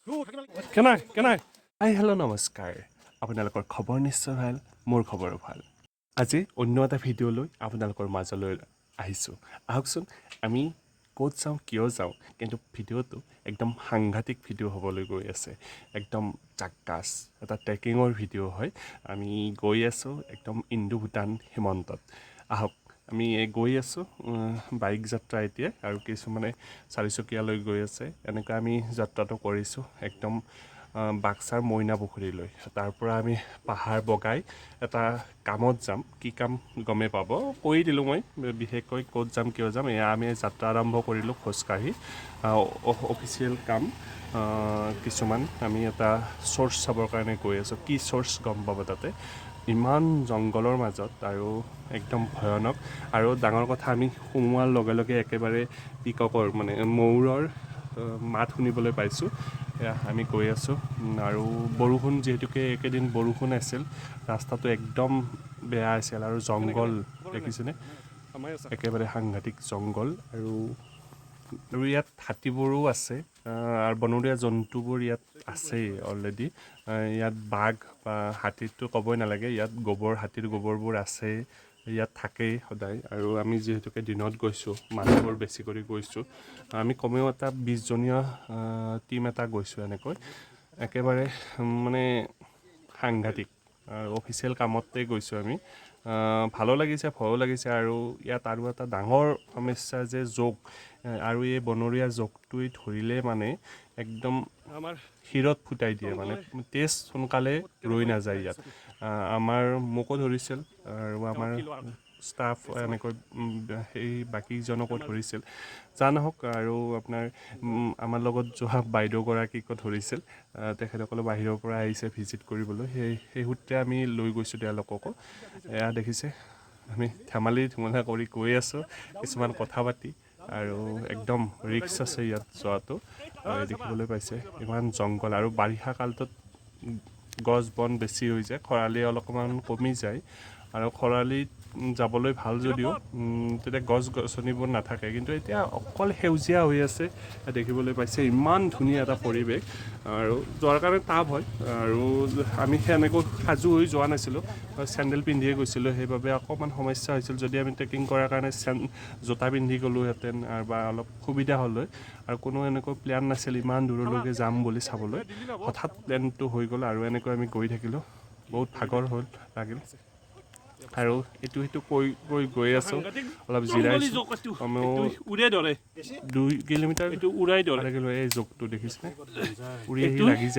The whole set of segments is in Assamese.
কেনাই হেল্ল' নমস্কাৰ আপোনালোকৰ খবৰ নিশ্চয় ভাল মোৰ খবৰো ভাল আজি অন্য এটা ভিডিঅ' লৈ আপোনালোকৰ মাজলৈ আহিছোঁ আহকচোন আমি ক'ত যাওঁ কিয় যাওঁ কিন্তু ভিডিঅ'টো একদম সাংঘাতিক ভিডিঅ' হ'বলৈ গৈ আছে একদম জাক্কাছ এটা ট্ৰেকিঙৰ ভিডিঅ' হয় আমি গৈ আছোঁ একদম ইণ্ডো ভূটান সীমান্তত আহক আমি গৈ আছোঁ বাইক যাত্ৰা এতিয়া আৰু কিছুমানে চাৰিচকীয়ালৈ গৈ আছে এনেকৈ আমি যাত্ৰাটো কৰিছোঁ একদম বাক্সাৰ মইনা পুখুৰীলৈ তাৰ পৰা আমি পাহাৰ বগাই এটা কামত যাম কি কাম গমে পাব কৈ দিলোঁ মই বিশেষকৈ ক'ত যাম কিয় যাম এয়া আমি যাত্ৰা আৰম্ভ কৰিলোঁ খোজকাঢ়ি অফিচিয়েল কাম কিছুমান আমি এটা চ'ৰ্চ চাবৰ কাৰণে গৈ আছোঁ কি চ'ৰ্চ গম পাব তাতে ইমান জংঘলৰ মাজত আৰু একদম ভয়ানক আৰু ডাঙৰ কথা আমি সোমোৱাৰ লগে লগে একেবাৰে পিককৰ মানে ময়ূৰৰ মাত শুনিবলৈ পাইছোঁ এয়া আমি গৈ আছোঁ আৰু বৰষুণ যিহেতুকে একেদিন বৰষুণ আছিল ৰাস্তাটো একদম বেয়া আছিল আৰু জংঘল দেখিছেনে একেবাৰে সাংঘাতিক জংঘল আৰু ইয়াত হাতীবোৰো আছে আৰু বনৰীয়া জন্তুবোৰ ইয়াত আছেই অলৰেডি ইয়াত বাঘ বা হাতীৰটো ক'বই নালাগে ইয়াত হাতীৰ গোবৰবোৰ আছেই ইয়াত থাকেই সদায় আৰু আমি যিহেতুকে দিনত গৈছোঁ মানুহবোৰ বেছি কৰি গৈছোঁ আমি কমেও এটা 20জনীয়া টীম এটা গৈছোঁ এনেকৈ একেবাৰে মানে সাংঘাতিক অফিচিয়েল কামতে গৈছোঁ আমি ভালো লাগিছে ভয়ো লাগিছে আৰু ইয়াত আৰু এটা ডাঙৰ সমস্যা যে জোক আৰু এই বনৰীয়া জোকটোৱে ধৰিলে মানে একদম আমাৰ শিৰত ফুটাই দিয়ে মানে তেজ সোনকালে ৰৈ নাযায় ইয়াত মোকো ধৰিছিল আৰু আমাৰ ষ্টাফ এনেকৈ সেই বাকীজনকো ধৰিছিল নহওক আৰু আপোনাৰ আমাৰ লগত যোৱা বাইদেউগৰাকীকো ধৰিছিল তেখেতসকলে বাহিৰৰ পৰা আহিছে ভিজিট কৰিবলৈ সেই সূত্ৰে আমি লৈ গৈছোঁ তেওঁলোককো এয়া দেখিছে আমি ধেমালা কৰি গৈ আছোঁ কিছুমান কথা পাতি আৰু একদম ৰিক্স আছে ইয়াত যোৱাটো দেখিবলৈ পাইছে ইমান জংঘল আৰু বাৰিষা কালটোত গছ বন বেছি হৈ যায় খৰালি অলপমান কমি যায় আৰু খৰালিত যাবলৈ ভাল যদিও তেতিয়া গছ গছনিবোৰ নাথাকে কিন্তু এতিয়া অকল সেউজীয়া হৈ আছে দেখিবলৈ পাইছে ইমান ধুনীয়া এটা পৰিৱেশ আৰু যোৱাৰ কাৰণে টাফ হয় আৰু আমি সেনেকৈ সাজু হৈ যোৱা নাছিলোঁ চেণ্ডেল পিন্ধিয়ে গৈছিলোঁ সেইবাবে অকণমান সমস্যা হৈছিল যদি আমি ট্ৰেকিং কৰাৰ কাৰণে জোতা পিন্ধি গ'লোহেঁতেন বা অলপ সুবিধা হ'ল হয় আৰু কোনো এনেকৈ প্লেন নাছিল ইমান দূৰলৈকে যাম বুলি চাবলৈ হঠাৎ প্লেনটো হৈ গ'ল আৰু এনেকৈ আমি গৈ থাকিলোঁ বহুত ভাগৰ হ'ল লাগিল আৰু এইটো কৈ গৈ আছোঁ অলপ জিৰাইছোঁ কমেও 2 কিলোমিটাৰ আধা কিলো এই জোকটো দেখিছেনে উৰি আহি লাগি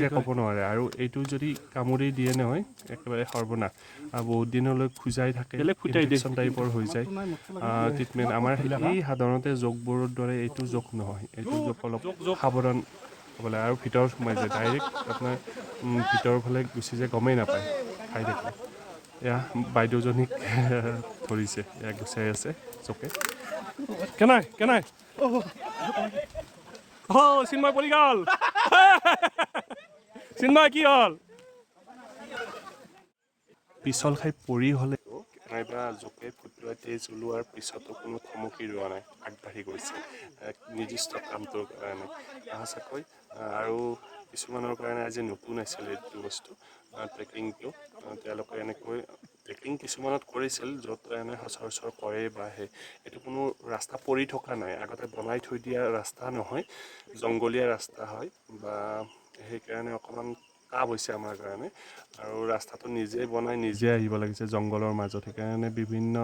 যায় ক'ব নোৱাৰে আৰু এইটো যদি কামুৰি দিয়ে নহয় একেবাৰে সৰ্বনাশ আৰু বহুত দিনলৈ খোজাই থাকে ইনফেকশ্যন টাইপৰ হৈ যায় ট্ৰিটমেণ্ট আমাৰ এই সাধাৰণতে জোকবোৰৰ দৰে এইটো জোক নহয় এইটো জোক অলপ সাৱধান হ'ব লাগে আৰু ভিতৰত সোমাই যায় ডাইৰেক্ট আপোনাৰ ভিতৰৰ ফালে গুচি যায় গমেই নাপায় খাই থাকে এয়া বাইদেউজনীক ধৰিছে এয়া গুচাই আছে জোকে কেনাই চিন্ময় পৰি গ'ল চিন্ময় কি হ'ল পিছল খাই পৰি হ'লেও নাইবা জোকে ফুটুৱাই তেজ ওলোৱাৰ পিছতো কোনো থমকি ৰোৱা নাই আগবাঢ়ি গৈছে নিৰ্দিষ্ট কামটোৰ কাৰণে সঁচাকৈ আৰু কিছুমানৰ কাৰণে আজি নতুন আছিলে এইটো বস্তু ট্ৰেকিংটো তেওঁলোকে এনেকৈ ট্ৰেকিং কিছুমানত কৰিছিল য'ত এনে সচৰাচৰ কৰে বা এইটো কোনো ৰাস্তা পৰি থকা নাই আগতে বনাই থৈ দিয়া ৰাস্তা নহয় জংঘলীয়া ৰাস্তা হয় বা সেইকাৰণে অকণমান টাফ হৈছে আমাৰ কাৰণে আৰু ৰাস্তাটো নিজে বনাই নিজে আহিব লাগিছে জংঘলৰ মাজত সেইকাৰণে বিভিন্ন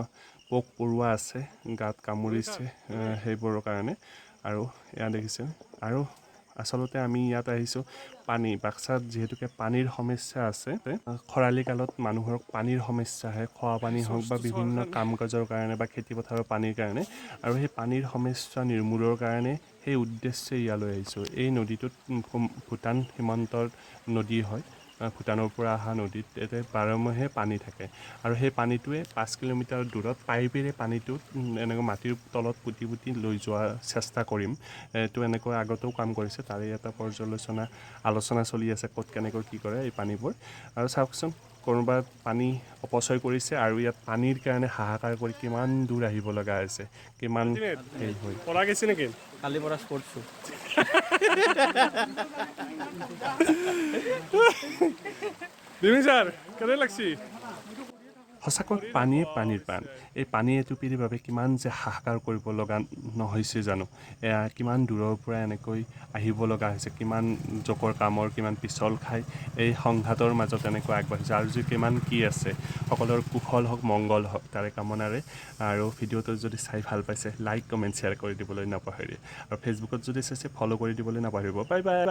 পোক পৰুৱা আছে গাত কামুৰিছে সেইবোৰৰ কাৰণে আৰু এয়া দেখিছে আৰু আচলতে আমি ইয়াত আহিছোঁ বাক্সাত যিহেতুকে পানীৰ সমস্যা আছে খৰালি কালত মানুহৰ পানীৰ সমস্যা আহে খোৱা পানী হওক বা বিভিন্ন কাম কাজৰ কাৰণে বা খেতিপথাৰৰ পানীৰ কাৰণে আৰু সেই পানীৰ সমস্যা নিৰ্মূলৰ কাৰণে সেই উদ্দেশ্যে ইয়ালৈ আহিছোঁ এই নদীটোত ভূটান সীমান্তৰ নদী হয় ভূটানৰ পৰা অহা নদীত ইয়াতে বাৰমাহে পানী থাকে আৰু সেই পানীটোৱে 5 কিলোমিটাৰ দূৰত পাইপেৰে পানীটো এনেকৈ মাটিৰ তলত পুতি লৈ যোৱাৰ চেষ্টা কৰিম এইটো এনেকৈ আগতেও কাম কৰিছে তাৰে এটা আলোচনা চলি আছে ক'ত কেনেকৈ কি কৰে এই পানীবোৰ আৰু চাওকচোন কোনোবা পানী অপচয় কৰিছে আৰু ইয়াত পানীৰ কাৰণে হাহাকাৰ কৰি কিমান দূৰ আহিব লগা হৈছে কিমান হেৰি হৈ পঢ়া গেছি নেকি কালিৰ পৰা স্পৰ্টছো দিমি ছাৰ কেনে লাগছি সঁচাকৈ পানীয়ে পানীৰ প্ৰাণ এই পানী এটুপিৰ বাবে কিমান যে হাহাকাৰ কৰিব লগা নহৈছে জানো এয়া কিমান দূৰৰ পৰা এনেকৈ আহিব লগা হৈছে কিমান জোকৰ কামৰ কিমান পিছল খাই এই সংঘাতৰ মাজত এনেকৈ আগবাঢ়িছে আৰু যে কিমান কি আছে সকলোৰ কুশল হওক মংগল হওক তাৰে কামনাৰে আৰু ভিডিঅ'টো যদি চাই ভাল পাইছে লাইক কমেণ্ট শ্বেয়াৰ কৰি দিবলৈ নাপাহৰিব আৰু ফেচবুকত যদি চাইছে ফ'ল' কৰি দিবলৈ নাপাহৰিব বাই বাই